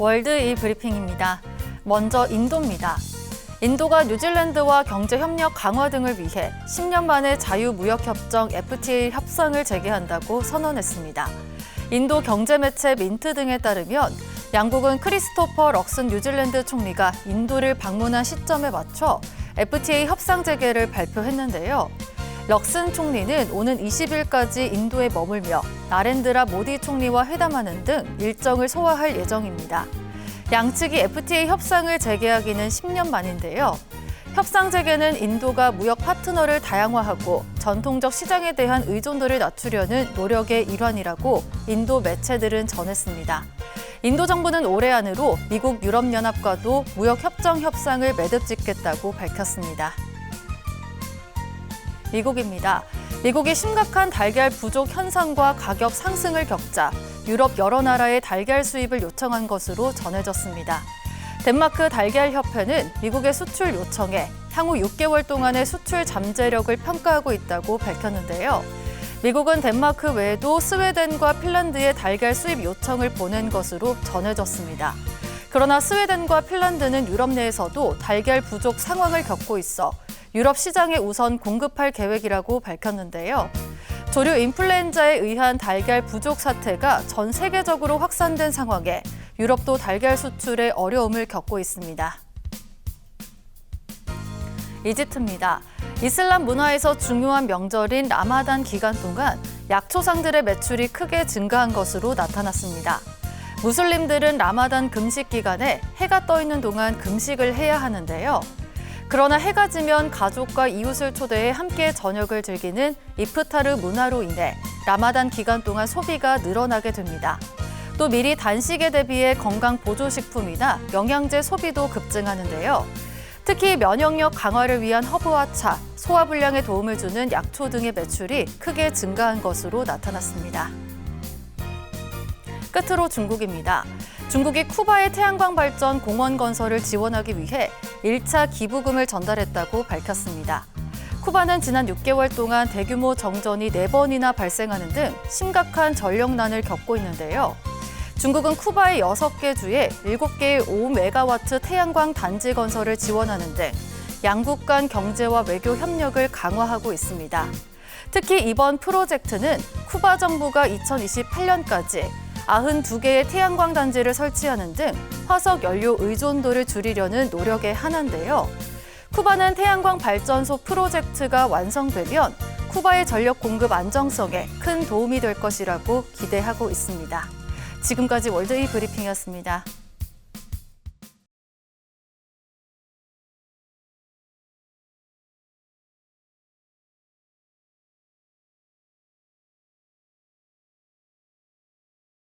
월드 이 브리핑입니다. 먼저 인도입니다. 인도가 뉴질랜드와 경제협력 강화 등을 위해 10년 만에 자유무역협정 FTA 협상을 재개한다고 선언했습니다. 인도 경제매체 민트 등에 따르면 양국은 크리스토퍼 럭슨 뉴질랜드 총리가 인도를 방문한 시점에 맞춰 FTA 협상 재개를 발표했는데요. 럭슨 총리는 오는 20일까지 인도에 머물며 나렌드라 모디 총리와 회담하는 등 일정을 소화할 예정입니다. 양측이 FTA 협상을 재개하기는 10년 만인데요. 협상 재개는 인도가 무역 파트너를 다양화하고 전통적 시장에 대한 의존도를 낮추려는 노력의 일환이라고 인도 매체들은 전했습니다. 인도 정부는 올해 안으로 미국 유럽연합과도 무역협정 협상을 매듭짓겠다고 밝혔습니다. 미국입니다. 미국이 심각한 달걀 부족 현상과 가격 상승을 겪자 유럽 여러 나라의 달걀 수입을 요청한 것으로 전해졌습니다. 덴마크 달걀협회는 미국의 수출 요청에 향후 6개월 동안의 수출 잠재력을 평가하고 있다고 밝혔는데요. 미국은 덴마크 외에도 스웨덴과 핀란드에 달걀 수입 요청을 보낸 것으로 전해졌습니다. 그러나 스웨덴과 핀란드는 유럽 내에서도 달걀 부족 상황을 겪고 있어 유럽 시장에 우선 공급할 계획이라고 밝혔는데요. 조류 인플루엔자에 의한 달걀 부족 사태가 전 세계적으로 확산된 상황에 유럽도 달걀 수출에 어려움을 겪고 있습니다. 이집트입니다. 이슬람 문화에서 중요한 명절인 라마단 기간 동안 약초상들의 매출이 크게 증가한 것으로 나타났습니다. 무슬림들은 라마단 금식 기간에 해가 떠 있는 동안 금식을 해야 하는데요. 그러나 해가 지면 가족과 이웃을 초대해 함께 저녁을 즐기는 이프타르 문화로 인해 라마단 기간 동안 소비가 늘어나게 됩니다. 또 미리 단식에 대비해 건강 보조식품이나 영양제 소비도 급증하는데요. 특히 면역력 강화를 위한 허브와 차, 소화불량에 도움을 주는 약초 등의 매출이 크게 증가한 것으로 나타났습니다. 끝으로 중국입니다. 중국이 쿠바의 태양광 발전 공원 건설을 지원하기 위해 1차 기부금을 전달했다고 밝혔습니다. 쿠바는 지난 6개월 동안 대규모 정전이 4번이나 발생하는 등 심각한 전력난을 겪고 있는데요. 중국은 쿠바의 6개 주에 7개의 5메가와트 태양광 단지 건설을 지원하는 등 양국 간 경제와 외교 협력을 강화하고 있습니다. 특히 이번 프로젝트는 쿠바 정부가 2028년까지 92개의 태양광 단지를 설치하는 등 화석 연료 의존도를 줄이려는 노력의 하나인데요. 쿠바는 태양광 발전소 프로젝트가 완성되면 쿠바의 전력 공급 안정성에 큰 도움이 될 것이라고 기대하고 있습니다. 지금까지 월드 이 브리핑이었습니다.